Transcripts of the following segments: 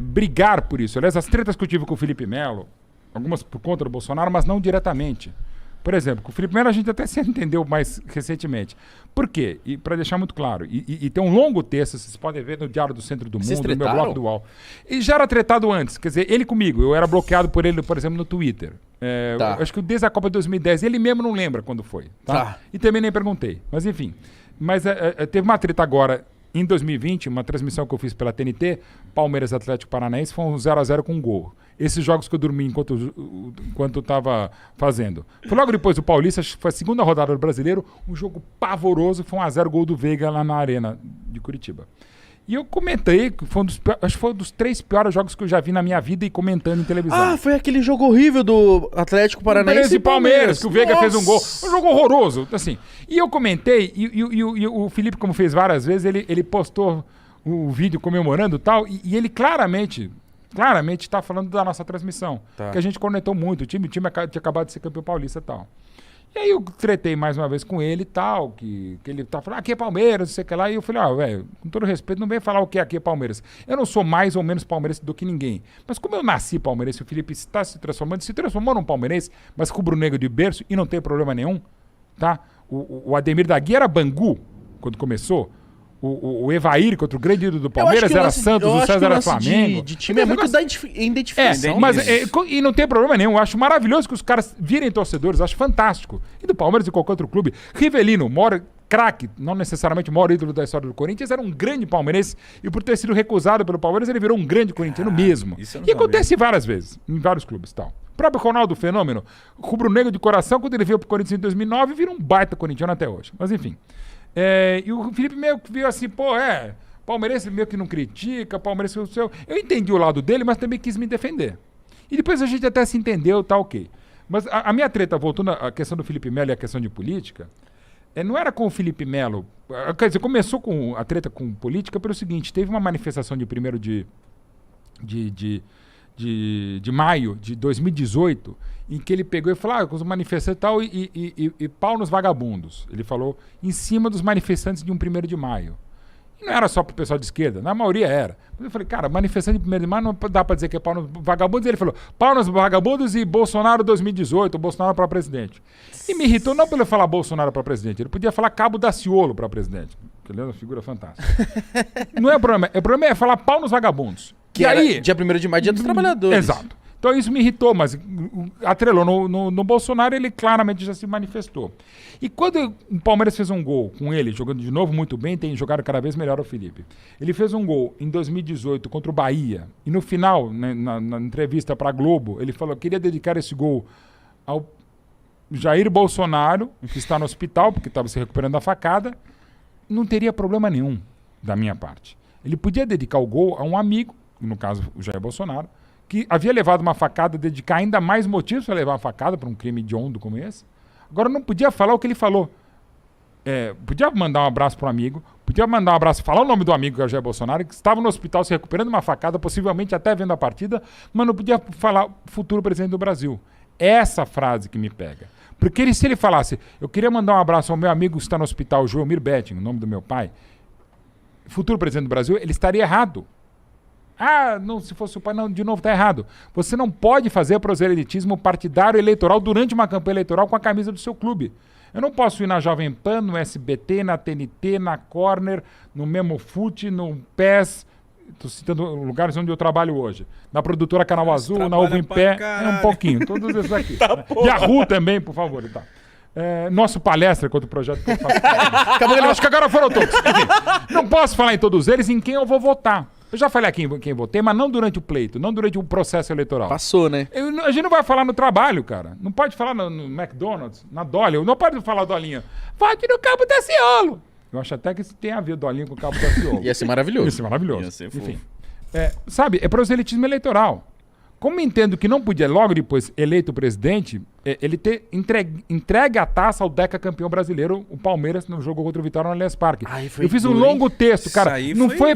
brigar por isso. Aliás, as tretas que eu tive com o Felipe Melo, algumas por conta do Bolsonaro, mas não diretamente. Por exemplo, com o Felipe Melo a gente até se entendeu mais recentemente. Por quê? E para deixar muito claro, e tem um longo texto, vocês podem ver no Diário do Centro do Mundo, no meu blog do UOL. E já era tretado antes, quer dizer, ele comigo, eu era bloqueado por ele, por exemplo, no Twitter. Acho que desde a Copa de 2010, ele mesmo não lembra quando foi. Tá? E também nem perguntei, mas enfim. Mas teve uma treta agora, em 2020, uma transmissão que eu fiz pela TNT, Palmeiras Atlético Paranaense, foi um 0x0 com um gol. Esses jogos que eu dormi enquanto eu estava fazendo. Foi logo depois do Paulista, acho que foi a segunda rodada do Brasileiro, um jogo pavoroso, foi um 1x0 gol do Veiga lá na Arena de Curitiba. E eu comentei, que foi acho que foi um dos 3 piores jogos que eu já vi na minha vida e comentando em televisão. Ah, foi aquele jogo horrível do Atlético Paranaense e Palmeiras, que o Veiga fez um gol. Um jogo horroroso, assim. E eu comentei, e o Felipe, como fez várias vezes, ele postou o vídeo comemorando e tal, e ele claramente está falando da nossa transmissão. Que a gente conectou muito, o time tinha acabado de ser campeão paulista e tal. E aí eu tretei mais uma vez com ele e tal, que ele tá falando, aqui é Palmeiras, não sei o que lá. E eu falei, velho, com todo respeito, não vem falar o que aqui é Palmeiras. Eu não sou mais ou menos palmeirense do que ninguém. Mas como eu nasci palmeirense, o Felipe está se transformou num palmeirense, mas rubro-negro de berço e não tem problema nenhum, tá? O Ademir da Guia era Bangu, quando começou. O Evair contra o grande ídolo do Palmeiras era Santos, o César era Flamengo. De time é muito da identificação. E não tem problema nenhum. Eu acho maravilhoso que os caras virem torcedores, acho fantástico. E do Palmeiras e qualquer outro clube. Rivelino, maior craque, não necessariamente o maior ídolo da história do Corinthians, era um grande palmeirense e por ter sido recusado pelo Palmeiras, ele virou um grande corintiano mesmo. E acontece várias vezes, em vários clubes e tal. O próprio Ronaldo Fenômeno, rubro-negro de coração, quando ele veio pro Corinthians em 2009, vira um baita corintiano até hoje. Mas enfim. E o Felipe meio que viu assim, palmeirense meio que não critica, palmeirense o seu. Eu entendi o lado dele, mas também quis me defender. E depois a gente até se entendeu, tá ok. Mas a minha treta, voltando à questão do Felipe Melo e a questão de política, não era com o Felipe Melo. Quer dizer, começou com a treta com política pelo seguinte: teve uma manifestação de 1º de maio de 2018, em que ele pegou e falou, com os manifestantes e tal, e pau nos vagabundos. Ele falou em cima dos manifestantes de um 1º de maio. E não era só pro pessoal de esquerda, na maioria era. Mas eu falei, cara, manifestante de 1º de maio não dá pra dizer que é pau nos vagabundos. E ele falou, pau nos vagabundos e Bolsonaro 2018, Bolsonaro pra presidente. E me irritou não pelo falar Bolsonaro pra presidente, ele podia falar Cabo Daciolo pra presidente, que ele é uma figura fantástica. Não é o problema, o problema é falar pau nos vagabundos. Que aí, dia 1º de maio, dia dos trabalhadores. Exato. Então isso me irritou, mas atrelou no Bolsonaro, ele claramente já se manifestou. E quando o Palmeiras fez um gol com ele, jogando de novo muito bem, tem jogado cada vez melhor o Felipe. Ele fez um gol em 2018 contra o Bahia, e no final, né, na entrevista para a Globo, ele falou que queria dedicar esse gol ao Jair Bolsonaro, que está no hospital, porque estava se recuperando da facada. Não teria problema nenhum da minha parte. Ele podia dedicar o gol a um amigo, no caso o Jair Bolsonaro, que havia levado uma facada, dedicar ainda mais motivos para levar uma facada para um crime hediondo como esse. Agora não podia falar o que ele falou. Podia mandar um abraço para um amigo, podia mandar um abraço, falar o nome do amigo, que é o Jair Bolsonaro, que estava no hospital se recuperando de uma facada, possivelmente até vendo a partida, mas não podia falar futuro presidente do Brasil. Essa frase que me pega. Porque se ele falasse, eu queria mandar um abraço ao meu amigo que está no hospital, Joelmir Betting, o nome do meu pai, futuro presidente do Brasil, ele estaria errado. Não, se fosse o pai, não, de novo, está errado. Você não pode fazer proselitismo partidário eleitoral durante uma campanha eleitoral com a camisa do seu clube. Eu não posso ir na Jovem Pan, no SBT, na TNT, na Corner, no Memofute, no PES, estou citando lugares onde eu trabalho hoje, na produtora Canal Azul, na Ovo em Pé, um pouquinho, todos esses aqui. Tá, Yahoo também, por favor, e tal. Nosso palestra contra o projeto que eu faço. Acho que agora foram todos. Enfim, não posso falar em todos eles em quem eu vou votar. Eu já falei aqui em quem votei, mas não durante o pleito, não durante o processo eleitoral. Passou, né? A gente não vai falar no trabalho, cara. Não pode falar no McDonald's, na Dolly. Não pode falar Dolinha. Vote no Cabo Daciolo. Eu acho até que isso tem a ver, Dolinha, com o Cabo Daciolo. Ia ser maravilhoso. Ia ser maravilhoso. Ia ser enfim. Sabe, é proselitismo eleitoral. Como entendo que não podia, logo depois, eleito o presidente, ele ter entregue a taça ao decacampeão brasileiro, o Palmeiras, no jogo contra o Vitória no Allianz Parque. Eu fiz um longo texto, cara.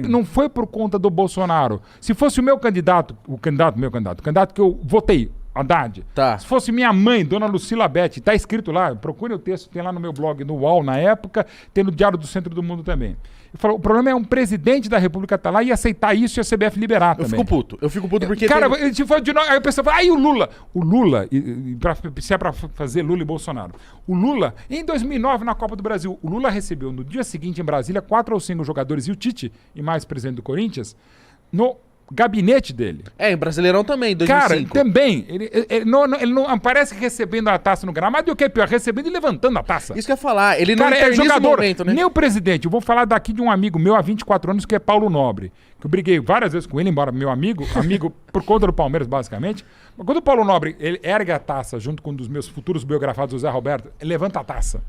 Não foi por conta do Bolsonaro. Se fosse o meu candidato, o candidato que eu votei, Haddad. Tá. Se fosse minha mãe, dona Lucila Beth, tá escrito lá, procure o texto, tem lá no meu blog, no UOL na época, tem no Diário do Centro do Mundo também. Eu falo, o problema é um presidente da República estar lá e aceitar isso e a CBF liberar também. Eu fico puto porque... Cara, aí o pessoal fala, o Lula? O Lula, se é pra fazer Lula e Bolsonaro. O Lula, em 2009, na Copa do Brasil, o Lula recebeu no dia seguinte em Brasília 4 ou 5 jogadores e o Tite, e mais presidente do Corinthians, no gabinete dele. Em Brasileirão também, em 2005. Cara, também. Ele não aparece recebendo a taça no gramado e o que é pior, recebendo e levantando a taça. Isso que eu ia falar, ele não é jogador, momento, né? nem o presidente. Eu vou falar daqui de um amigo meu há 24 anos, que é Paulo Nobre, que eu briguei várias vezes com ele, embora meu amigo por conta do Palmeiras, basicamente. Mas quando o Paulo Nobre ele ergue a taça junto com um dos meus futuros biografados, o Zé Roberto, ele levanta a taça.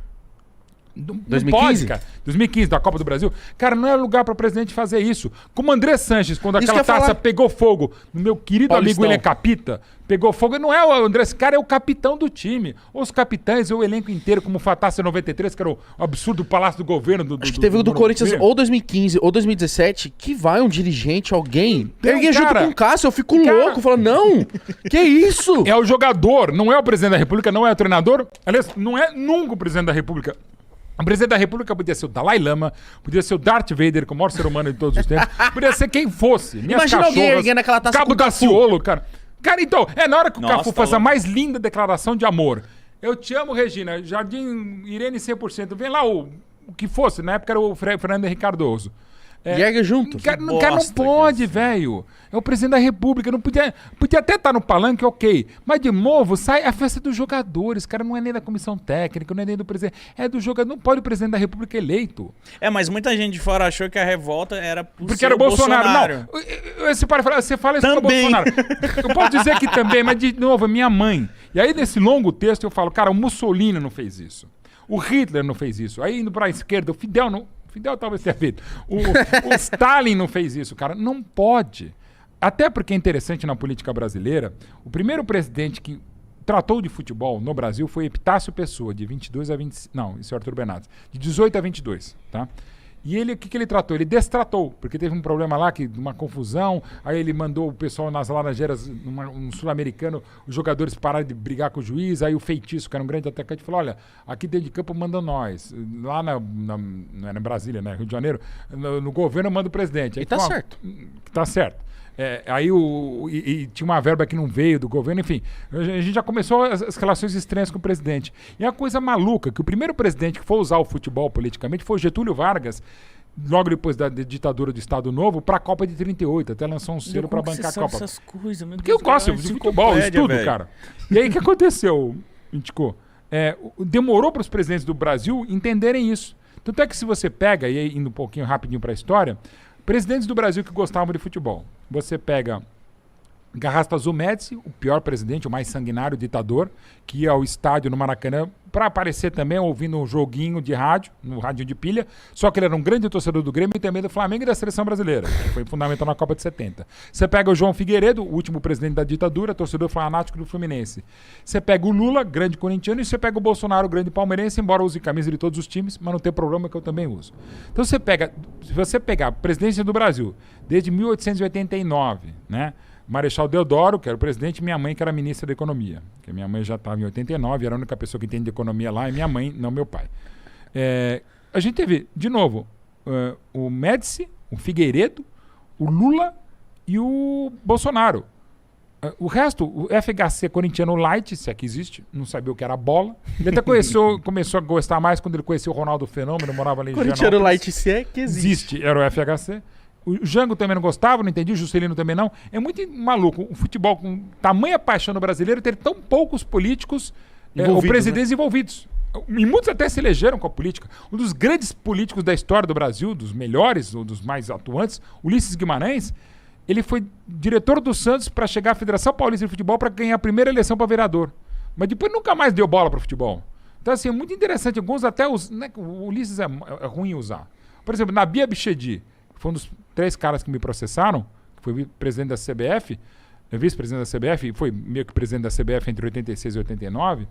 Não 2015? pode, cara. 2015, da Copa do Brasil. Cara, não é lugar para o presidente fazer isso. Como o André Sanches, quando aquela taça pegou fogo, no meu querido Paulistão. amigo, ele é capita, pegou fogo. Não é o André, esse cara é o capitão do time. Os capitães, o elenco inteiro, como o Fatácia 93, que era o absurdo palácio do governo. Acho que teve o do Corinthians ou 2015 ou 2017, que vai um dirigente, alguém, ergue junto com o Cássio. Eu fico louco, falando, não, que isso? É o jogador, não é o presidente da República, não é o treinador. Aliás, não é nunca o presidente da República. O presidente da República podia ser o Dalai Lama, podia ser o Darth Vader, que é o maior ser humano de todos os tempos, podia ser quem fosse. Imagina alguém erguendo aquela taça Cabo com o Cafu. Daciolo, cara. Cara, então, na hora que o Cafu faz tá a mais linda declaração de amor. Eu te amo, Regina. Jardim Irene 100%. Vem lá o que fosse. Na época era o Fernando Henrique Cardoso. E ergue junto. Cara, não pode, velho. É o presidente da República. Não podia até estar no palanque, ok. Mas, de novo, sai a festa dos jogadores. Cara, não é nem da comissão técnica, não é nem do presidente. É do jogador. Não pode o presidente da República eleito. Mas muita gente de fora achou que a revolta era porque era o Bolsonaro. Não, você fala isso também. pro Bolsonaro. Eu posso dizer que também, mas, de novo, é minha mãe. E aí, nesse longo texto, eu falo, cara, o Mussolini não fez isso. O Hitler não fez isso. Aí, indo pra esquerda, o Fidel não... Fidel talvez tenha feito. O Stalin não fez isso, cara. Não pode. Até porque é interessante na política brasileira, o primeiro presidente que tratou de futebol no Brasil foi Epitácio Pessoa, de 22 a 20... Não, isso é Arthur Bernardes. De 18 a 22, tá? E ele, o que ele tratou? Ele destratou, porque teve um problema lá, uma confusão, aí ele mandou o pessoal nas Laranjeiras, um sul-americano, os jogadores pararam de brigar com o juiz, aí o Feitiço, que era um grande atacante, falou, olha, aqui dentro de campo manda nós, lá não era em Brasília, né, Rio de Janeiro, no governo manda o presidente. Aí e tá certo. Tá certo. Aí e tinha uma verba que não veio do governo, enfim. A gente já começou as relações estranhas com o presidente. E a coisa maluca, que o primeiro presidente que foi usar o futebol politicamente foi o Getúlio Vargas, logo depois da ditadura do Estado Novo, para a Copa de 38. Até lançou um selo para bancar a Copa. Essas coisas, meu Porque eu gosto de futebol, estudo, cara. E aí o que aconteceu, Tico? Demorou para os presidentes do Brasil entenderem isso. Tanto é que se você pega, e aí indo um pouquinho rapidinho para a história, presidentes do Brasil que gostavam de futebol. Você pega Garrastazu Médici, o pior presidente, o mais sanguinário ditador, que ia ao estádio no Maracanã para aparecer também ouvindo um joguinho de rádio, no rádio de pilha, só que ele era um grande torcedor do Grêmio e também do Flamengo e da seleção brasileira, que foi fundamental na Copa de 70. Você pega o João Figueiredo, o último presidente da ditadura, torcedor fanático do Fluminense. Você pega o Lula, grande corintiano, e você pega o Bolsonaro, grande palmeirense, embora use camisa de todos os times, mas não tem problema que eu também uso. Então se você pegar a presidência do Brasil desde 1889, né? Marechal Deodoro, que era o presidente, e minha mãe, que era ministra da Economia. Porque minha mãe já estava em 89, era a única pessoa que entende de economia lá, e minha mãe, não meu pai. A gente teve, de novo, o Médici, o Figueiredo, o Lula e o Bolsonaro. O resto, o FHC corintiano light, se é que existe, não sabia o que era bola. Ele até começou a gostar mais quando ele conheceu o Ronaldo Fenômeno, morava ali em Corintiano light, se é que existe. Era o FHC. O Jango também não gostava, não entendi, o Juscelino também não. É muito maluco o futebol com tamanha paixão no brasileiro ter tão poucos políticos ou presidentes envolvidos. E muitos até se elegeram com a política. Um dos grandes políticos da história do Brasil, dos melhores, ou dos mais atuantes, Ulisses Guimarães, ele foi diretor do Santos para chegar à Federação Paulista de Futebol para ganhar a primeira eleição para vereador. Mas depois nunca mais deu bola para o futebol. Então, assim, é muito interessante. Alguns até né, o Ulisses é ruim usar. Por exemplo, Nabi Abichedi, foi um dos 3 caras que me processaram, que foi presidente da CBF, vice-presidente da CBF, e foi meio que presidente da CBF entre 86 e 89.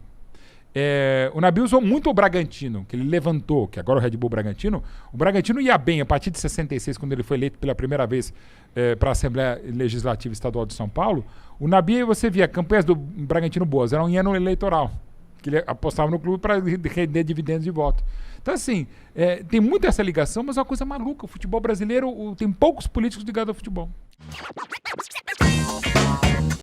O Nabi usou muito o Bragantino, que ele levantou, que agora é o Red Bull Bragantino. O Bragantino ia bem a partir de 66, quando ele foi eleito pela primeira vez para a Assembleia Legislativa Estadual de São Paulo. O Nabi, você via campanhas do Bragantino boas, eram em ano eleitoral. que ele apostava no clube para render dividendos de voto. Então, assim, tem muito essa ligação, mas é uma coisa maluca. O futebol brasileiro tem poucos políticos ligados ao futebol.